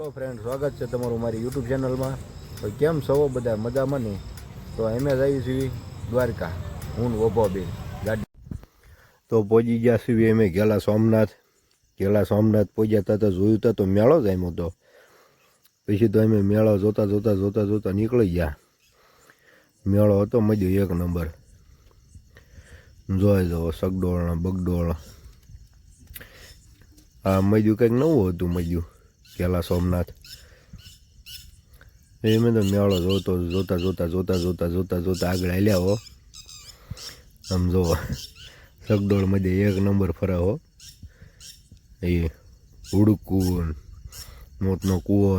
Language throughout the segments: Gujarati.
હેલો ફ્રેન્ડ, સ્વાગત છે તમારું મારી યુટ્યુબ ચેનલમાં. તો કેમ છો બધા? મજામાં નહીં? તો અમે જ આવી છીએ દ્વારકા, હું ઓભો બે ગાડી. તો પહોંચી ગયા છીએ અમે ઘેલા સોમનાથ પહોંચ્યા હતા. તો જોયું હતા તો મેળો જ આવ્યો હતો. પછી તો અમે મેળો જોતા નીકળી ગયા. મેળો હતો મજ્યો એક નંબર. જોઈ દો સગડોળ બગડોળ. આ મજ્યું કંઈક નવું હતું મજ્યું ઘેલા સોમનાથ. એમ તો મેળો જોતા આગળ હાલ્યા હો. આમ જોવો સગડોળ મધ્ય એક નંબર ફરે હો. એ હુડકું મોતનો કૂવો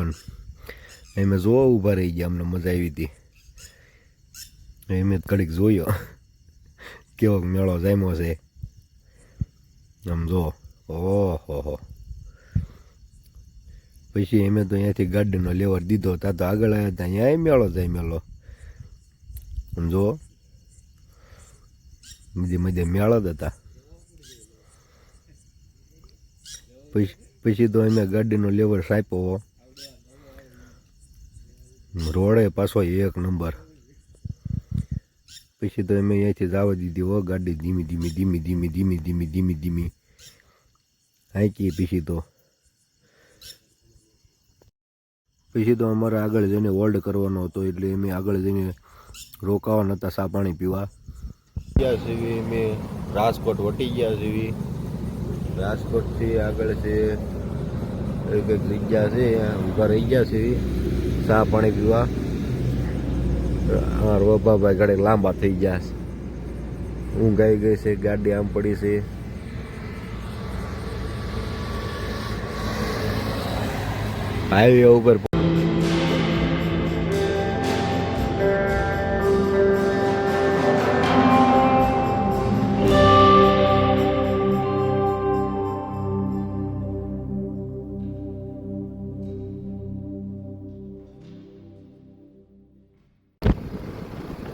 એમ જોવા ઊભા રહી ગયા. અમને મજા આવી હતી. એમ જ ઘડીક જોયો કેવો મેળો જામ્યો છે. આમ જો ઓહો. પછી એમે તો અહીંયાથી ગાડીનો લેવર દીધો. ત્યાં તો આગળ આવ્યા હતા અહીંયા મેળો જામેલો. જો મધ્ય મેળો જ હતા. પછી તો અમે ગાડીનો લેવર સાપ્યો. રોડે પાછો એક નંબર. પછી તો અમે અહીંયાથી જવા દીધી હો ગાડી ધીમી હાંકી. પછી તો અમારે આગળ જઈને હોલ્ડ કરવાનો હતો, એટલે અમે આગળ જઈને રોકાવા નહોતા ચા પાણી પીવા. ગયા સીવી અમે રાજકોટ વટી ગયા સીવી. રાજકોટથી આગળ છે કંઈક જગ્યા છે, ઊભા રહી ગયા સીવી ચા પાણી પીવા. હા રોબાભાઈ ઘડે લાંબા થઈ ગયા છે. ઊંઘ આવી ગઈ છે. ગાડી આમ પડી છે. હાઈવે ઉપર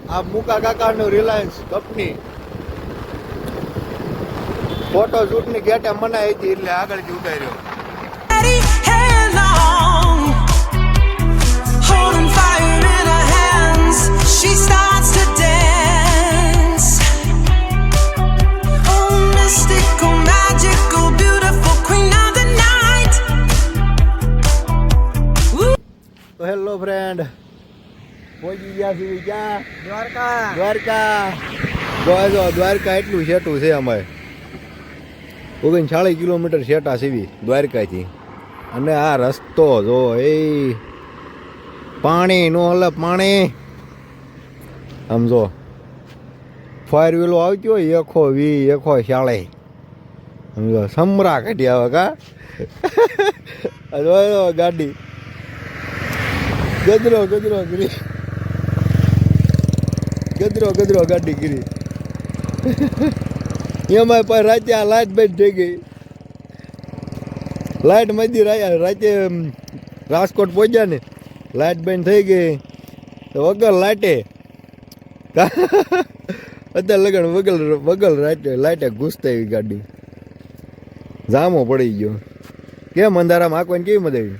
આ મુકા કાકાનું રિલાયન્સ કંપની ફોટો શૂટની ગેટે મનાઈ હતી, એટલે આગળથી ઉતાર્યો. તો હેલો ફ્રેન્ડ, પહોંચી ગયા છીએ ક્યાં? દ્વારકા. જો દ્વારકા એટલું સેટું છે અમારે. 39 કિલોમીટર સેટા સીવી દ્વારકાથી. અને આ રસ્તો જો એ પાણી નો હલે પાણી. આમ જો ફાયર વ્હીલો આવતી હોય એખો વી એખો શાળે. સમજો સમરા કાઢી આવે કા. ગાડી ગદરો ગીરી. ગદરો ગાડી ગીરી. એમાં પણ રાતે આ લાઇટ બંધ થઈ ગઈ. લાઇટ મધી રાતે રાજકોટ પહોંચ્યા ને લાઇટ બંધ થઈ ગઈ. તો વગર લાઇટે અત્યારે લગન વગર લાઇટે ઘૂસતા એવી ગાડી. જામો પડી ગયો. કેમ અંધારામાં આંકવાની કેવી મજા આવી?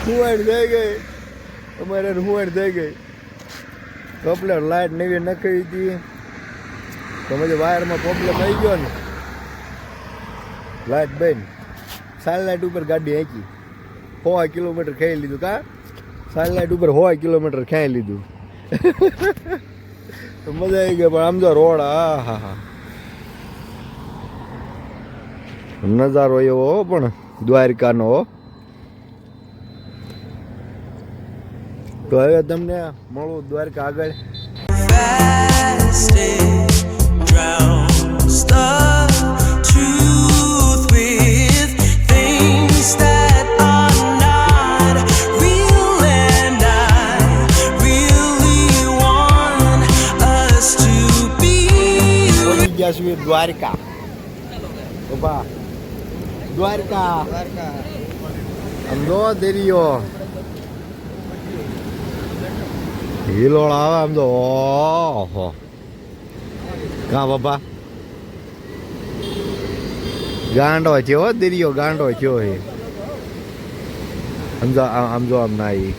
હુવાડ થઈ ગઈ અમારે. હુવાડ થઈ ગઈ. કમ્પ્લેટ લાઇટ નવી નખાવી હતી તો પછી વાયરમાં પ્રોબ્લેમ આવી ગયો ને. લાઇટ બંધ. સાલ લાઇટ ઉપર ગાડી હાંકી. 100 કિલોમીટર ખાઈ લીધું કા. સાલ લાઇટ ઉપર 100 કિલોમીટર ખાઈ લીધું. તો મજા આવી ગઈ. પણ આમ જો રોડ હા નજારો એવો પણ દ્વારકાનો. તો હવે તમને મળું દ્વારકા આગળ. દ્વારકા દ્વારકા આમ જો દરિયો હિલોળ આવે આમ તો. ઓહો કા બાપા ગાંડો છે હો દરિયો ગાંડો થયો હે સમજો આમ જો આમ ના ઈ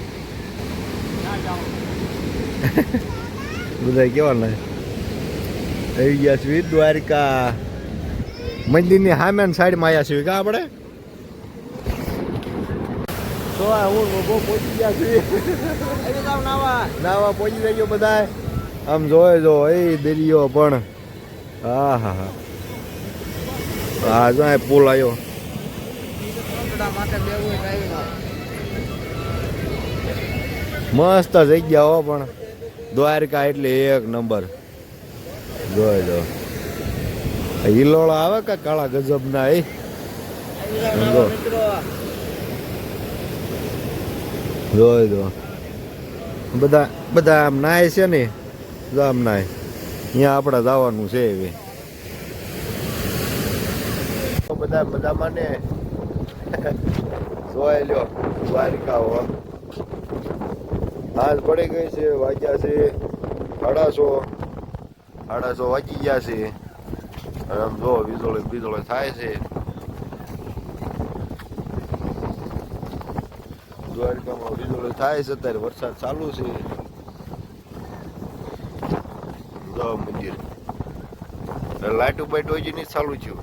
બધા કેવા ને આવી ગયા છીએ દ્વારકા મંદિરની સામે સાઈડમાં આવ્યા છીએ કા આપણે તો હું બહુ પહોંચી ગયા છીએ નાવા પહોંચી જાય બધા આમ જોઈ જો એ દરિયો પણ હા હા હા હા જો પુલ આવ્યો મસ્ત જગ્યા હો પણ દ્વારકા એટલે એક નંબર જોઈ જો હિલોળા આવે કે કાળા ગજબ ના એ જોઈ દો બધા બધા આમ નાય છે ને જો આમ નાય અહીંયા આપણે જવાનું છે હવે બધા બધા મને જોઈ લ્યો દ્વારકા હો આજ પડી ગઈ છે વાગ્યા છે 8:30 વાગી ગયા છે આમ જો વીજળી થાય છે દ્વારકામાં વીજળી થાય છે અત્યારે વરસાદ ચાલુ છે જો મંદિર લાઈટો બાઈટો હજી નહીં ચાલુ થયું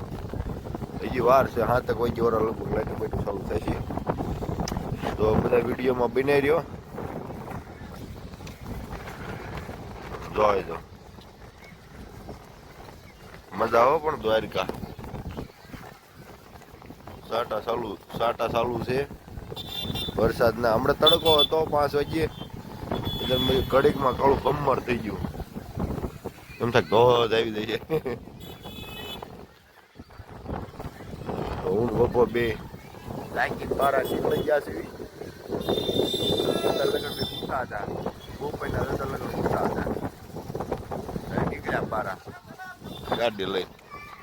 હજી વાર છે 7 વાગ્યા વાર લગભગ લાઈટો બાઈટો ચાલુ થશે તો બધા વિડીયોમાં બનાવી રહ્યો જોઈ દો મજા આવે પણ દ્વારકા સાટા ચાલુ છે વરસાદના હમણાં તડકો હતો 5 વાગ્યે એટલે કડીકમાં કાળું કમર થઈ ગયું એમ થાય ધોધ આવી જાય હું બપો બે લાગી બારા નીકળી ગયા છે ઉઠા હતા બોપઈના લગન ઉઠા હતા નીકળ્યા બારા ગાડી લઈ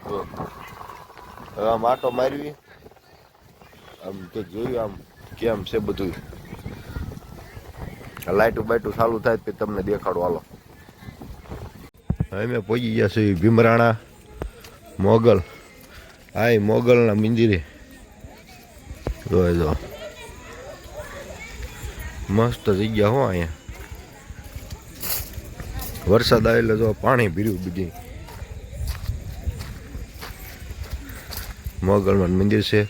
હવે આમ આટો મારવી આમ તો જોયું આમ કેમ છે બધું લાઈટું બાઈટું ચાલુ થાય તો તમને દેખાડો હાલો હવે મેં પહોંચી ગયા છે ભીમરાણા મોગલ હા એ મોગલના મંદિરે જોઈ જો મસ્ત જગ્યા હો અહીંયા વરસાદ આવે એટલે જો પાણી ભર્યું બધી મોગલમાં મંદિર છે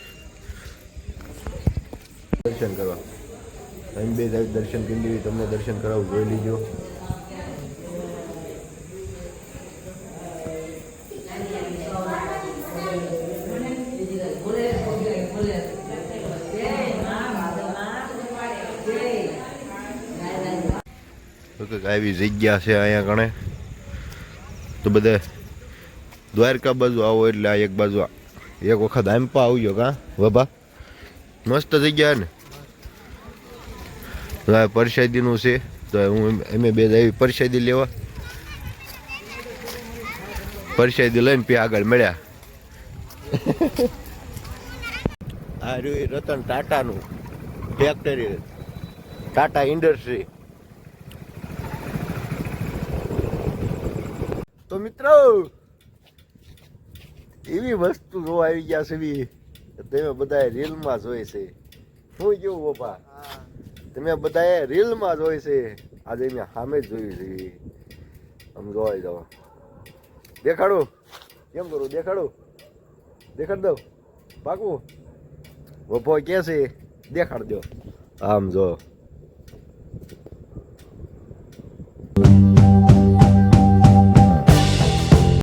દર્શન કરવા એમ બે દર્શન કરી લેવી તમને દર્શન કરાવું જોઈ લીજો આવી જગ્યા છે અહીંયા ગણે તો બધા દ્વારકા બાજુ આવો એટલે આ એક બાજુ એક વખત આંપા આવજો કા વભા મસ્ત જગ્યા ને પરસાદીનું છે તો હું અમે બે આવી પરસાદી લેવા પરસાદી લઈને પી આગળ મળ્યા આ રહ્યું રતન ટાટાનું ફેક્ટરી ટાટા ઇન્ડસ્ટ્રી તો મિત્રો એવી વસ્તુ જો આવી ગયા છે તમે બધા રીલમાં જોઈ છે હું કેવું બાપા તમે બધા રીલમાં જોઈ છે આજે મેં સામે જ જોયું છે આમ જોઈ જાવ દેખાડું કેમ કરું દેખાડ દઉં પાકું બપો કે છે દેખાડ દો આમ જો